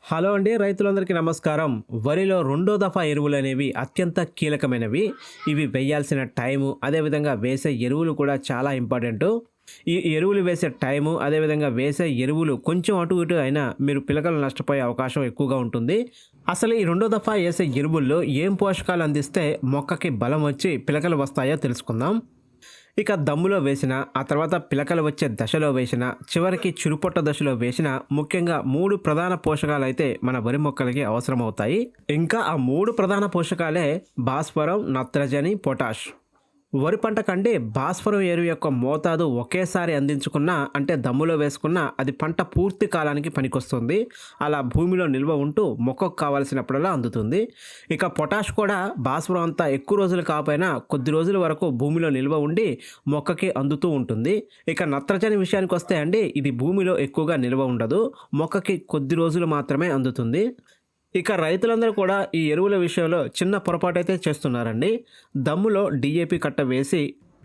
Hello అండి, రైతులందరికీ నమస్కారం. వరిలో రెండో దఫా ఎరువులనేవి అత్యంత కీలకమైనవి. ఇవి వేయాల్సిన టైము, అదేవిధంగా వేసే ఎరువులు కూడా చాలా ఇంపార్టెంటు. ఈ ఎరువులు వేసే టైము, అదేవిధంగా వేసే ఎరువులు కొంచెం అటు ఇటు అయినా మీరు పిలకలు నష్టపోయే అవకాశం ఎక్కువగా ఉంటుంది. అసలు ఈ రెండో దఫా వేసే ఎరువుల్లో ఏం పోషకాలు అందిస్తే మొక్కకి బలం వచ్చి పిలకలు వస్తాయో తెలుసుకుందాం. ఇక దమ్ములో వేసిన, ఆ తర్వాత పిలకలు వచ్చే దశలో వేసిన, చివరికి చిరుపొట్ట దశలో వేసిన ముఖ్యంగా 3 ప్రధాన పోషకాలైతే మన వరి మొక్కలకి అవసరమవుతాయి. ఇంకా ఆ 3 ప్రధాన పోషకాలే భాస్వరం, నత్రజని, పొటాష్. వరి పంట కంటే భాస్వరం ఎరువు యొక్క మోతాదు ఒకేసారి అందించుకున్నా, అంటే దమ్ములో వేసుకున్నా అది పంట పూర్తి కాలానికి పనికొస్తుంది. అలా భూమిలో నిల్వ ఉంటూ మొక్కకు కావాల్సినప్పుడల్లా అందుతుంది. ఇక పొటాష్ కూడా భాస్వరం అంతా ఎక్కువ రోజులు కాకపోయినా కొద్ది రోజుల వరకు భూమిలో నిల్వ ఉండి మొక్కకి అందుతూ ఉంటుంది. ఇక నత్రజని విషయానికి వస్తే అండి, ఇది భూమిలో ఎక్కువగా నిల్వ ఉండదు, మొక్కకి కొద్ది రోజులు మాత్రమే అందుతుంది. ఇక రైతులందరూ కూడా ఈ ఎరువుల విషయంలో చిన్న పొరపాటైతే చేస్తున్నారండి. దమ్ములో డీఏపీ కట్ట వేసి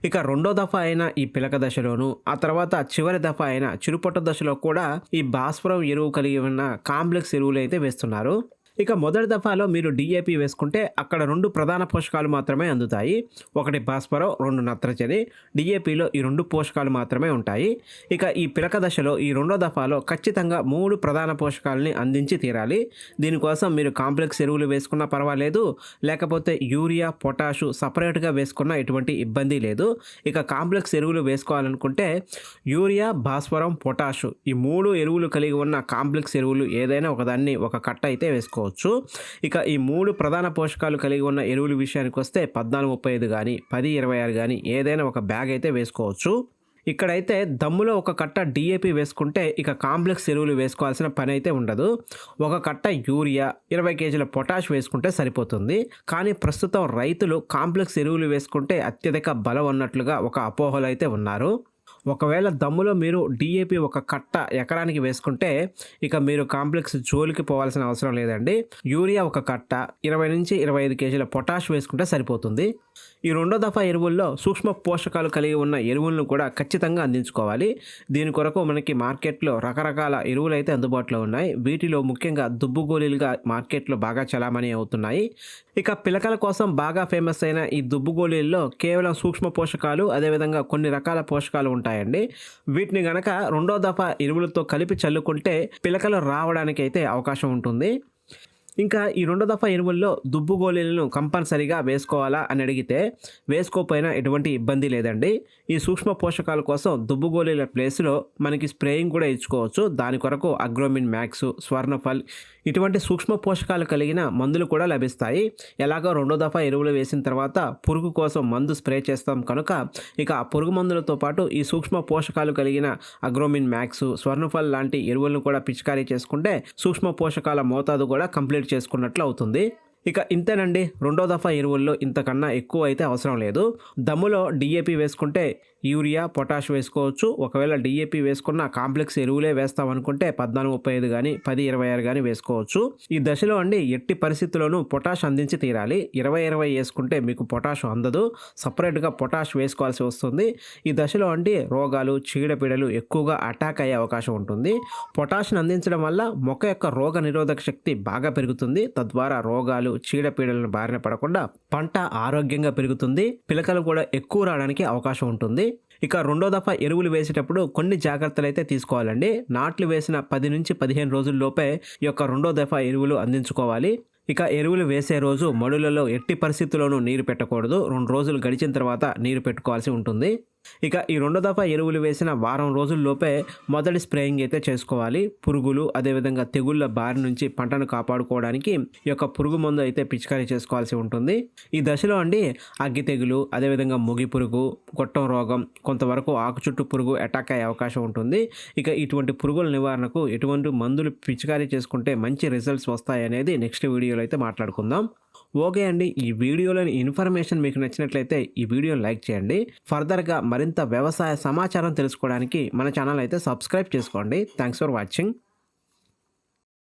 ఇక రెండో దఫా అయిన ఈ పిలక దశలోను, ఆ తర్వాత చివరి దఫా అయిన చిరుపొట్ట దశలో కూడా ఈ భాస్వరం ఎరువు కలిగి ఉన్న కాంప్లెక్స్ ఎరువులు అయితే వేస్తున్నారు. ఇక మొదటి దఫాలో మీరు డీఏపీ వేసుకుంటే అక్కడ 2 ప్రధాన పోషకాలు మాత్రమే అందుతాయి. ఒకటి భాస్వరం, 2 నత్రజని. డీఏపీలో ఈ 2 పోషకాలు మాత్రమే ఉంటాయి. ఇక ఈ పిలక దశలో ఈ రెండో దఫాలో ఖచ్చితంగా 3 ప్రధాన పోషకాలని అందించి తీరాలి. దీనికోసం మీరు కాంప్లెక్స్ ఎరువులు వేసుకున్నా పర్వాలేదు, లేకపోతే యూరియా, పొటాషు సపరేట్గా వేసుకున్నా ఎటువంటి ఇబ్బంది లేదు. ఇక కాంప్లెక్స్ ఎరువులు వేసుకోవాలనుకుంటే యూరియా, భాస్వరం, పొటాషు ఈ 3 ఎరువులు కలిగి ఉన్న కాంప్లెక్స్ ఎరువులు ఏదైనా ఒకదాన్ని ఒక కట్ట అయితే వేసుకోవచ్చు. ఇక ఈ 3 ప్రధాన పోషకాలు కలిగి ఉన్న ఎరువుల విషయానికి వస్తే 14-35 కానీ 10-26 కానీ ఏదైనా ఒక బ్యాగ్ అయితే వేసుకోవచ్చు. ఇక్కడైతే దమ్ములో ఒక కట్ట డీఏపీ వేసుకుంటే ఇక కాంప్లెక్స్ ఎరువులు వేసుకోవాల్సిన పని అయితే ఉండదు. ఒక కట్ట యూరియా, 20 కేజీల పొటాష్ వేసుకుంటే సరిపోతుంది. కానీ ప్రస్తుతం రైతులు కాంప్లెక్స్ ఎరువులు వేసుకుంటే అత్యధిక బలం అన్నట్లుగా ఒక అపోహలు అయితే ఉన్నారు. ఒకవేళ దమ్ములో మీరు డీఏపీ ఒక కట్ట ఎకరానికి వేసుకుంటే ఇక మీరు కాంప్లెక్స్ జోలికి పోవాల్సిన అవసరం లేదండి. యూరియా ఒక కట్ట, 20-25 కేజీల పొటాష్ వేసుకుంటే సరిపోతుంది. ఈ రెండో దఫా ఎరువుల్లో సూక్ష్మ పోషకాలు కలిగి ఉన్న ఎరువులను కూడా ఖచ్చితంగా అందించుకోవాలి. దీని కొరకు మనకి మార్కెట్లో రకరకాల ఎరువులు అయితే అందుబాటులో ఉన్నాయి. వీటిలో ముఖ్యంగా దుబ్బు గోళీలుగా మార్కెట్లో బాగా చలామణి అవుతున్నాయి. ఇక పిలకల కోసం బాగా ఫేమస్ అయిన ఈ దుబ్బు గోళీల్లో కేవలం సూక్ష్మ పోషకాలు, అదేవిధంగా కొన్ని రకాల పోషకాలు ఉంటాయండి. వీటిని గనక రెండో దఫా ఎరువులతో కలిపి చల్లుకుంటే పిలకలు రావడానికి అయితే అవకాశం ఉంటుంది. ఇంకా ఈ రెండో దఫా ఎరువుల్లో దుబ్బు గోళీలను కంపల్సరీగా వేసుకోవాలా అని అడిగితే వేసుకోకపోయినా ఎటువంటి ఇబ్బంది లేదండి. ఈ సూక్ష్మ పోషకాల కోసం దుబ్బు గోళీల ప్లేస్లో మనకి స్ప్రేయింగ్ కూడా ఇచ్చుకోవచ్చు. దాని కొరకు అగ్రోమిన్ మ్యాక్స్, స్వర్ణఫల్ ఇటువంటి సూక్ష్మ పోషకాలు కలిగిన మందులు కూడా లభిస్తాయి. ఎలాగో రెండో దఫా ఎరువులు వేసిన తర్వాత పురుగు కోసం మందు స్ప్రే చేస్తాం కనుక ఇక ఆ పురుగు మందులతో పాటు ఈ సూక్ష్మ పోషకాలు కలిగిన అగ్రోమిన్ మ్యాక్స్, స్వర్ణఫల్ లాంటి ఎరువులను కూడా పిచికారీ చేసుకుంటే సూక్ష్మ పోషకాల మోతాదు కూడా కంప్లీట్ చేసుకున్నట్లు అవుతుంది. ఇక ఇంతేనండి, రెండో దఫా ఎరువుల్లో ఇంతకన్నా ఎక్కువ అయితే అవసరం లేదు. దమ్ములో డీఏపీ వేసుకుంటే యూరియా, పొటాష్ వేసుకోవచ్చు. ఒకవేళ డీఏపీ వేసుకున్న కాంప్లెక్స్ ఎరువులే వేస్తామనుకుంటే 14-35 కానీ 10-26 కానీ వేసుకోవచ్చు. ఈ దశలో అండి ఎట్టి పరిస్థితుల్లోనూ పొటాష్ అందించి తీరాలి. 20-20 వేసుకుంటే మీకు పొటాష్ అందదు, సపరేట్గా పొటాష్ వేసుకోవాల్సి వస్తుంది. ఈ దశలో అండి రోగాలు, చీడపీడలు ఎక్కువగా అటాక్ అయ్యే అవకాశం ఉంటుంది. పొటాష్ని అందించడం వల్ల మొక్క యొక్క రోగ నిరోధక శక్తి బాగా పెరుగుతుంది. తద్వారా రోగాలు, చీడపీడలను బారిన పడకుండా పంట ఆరోగ్యంగా పెరుగుతుంది. పిలకలు కూడా ఎక్కువ రావడానికి అవకాశం ఉంటుంది. ఇక రెండో దఫా ఎరువులు వేసేటప్పుడు కొన్ని జాగ్రత్తలు అయితే తీసుకోవాలండి. నాట్లు వేసిన 10-15 రోజుల్లోపే ఈ యొక్క రెండో దఫా ఎరువులు అందించుకోవాలి. ఇక ఎరువులు వేసే రోజు మడులలో ఎట్టి పరిస్థితుల్లోనూ నీరు పెట్టకూడదు. 2 రోజులు గడిచిన తర్వాత నీరు పెట్టుకోవాల్సి ఉంటుంది. ఇక ఈ రెండో దఫా ఎరువులు వేసిన వారం రోజుల్లోపే మొదటి స్ప్రేయింగ్ అయితే చేసుకోవాలి. పురుగులు, అదేవిధంగా తెగుళ్ళ బారి నుంచి పంటను కాపాడుకోవడానికి ఈ యొక్క పురుగు మందు అయితే పిచికారీ చేసుకోవాల్సి ఉంటుంది. ఈ దశలో అండి అగ్గి తెగులు, అదేవిధంగా ముగి పురుగు, గొట్టం రోగం, కొంతవరకు ఆకు చుట్టూ పురుగు అటాక్ అయ్యే అవకాశం ఉంటుంది. ఇక ఇటువంటి పురుగుల నివారణకు ఎటువంటి మందులు పిచికారీ చేసుకుంటే మంచి రిజల్ట్స్ వస్తాయనేది నెక్స్ట్ వీడియోలో అయితే మాట్లాడుకుందాం. ఓకే అండి, ఈ వీడియోలోని ఇన్ఫర్మేషన్ మీకు నచ్చినట్లయితే ఈ వీడియోని లైక్ చేయండి. ఫర్దర్గా మరింత వ్యవసాయ సమాచారం తెలుసుకోవడానికి మన ఛానల్ అయితే సబ్స్క్రైబ్ చేసుకోండి. Thanks for watching.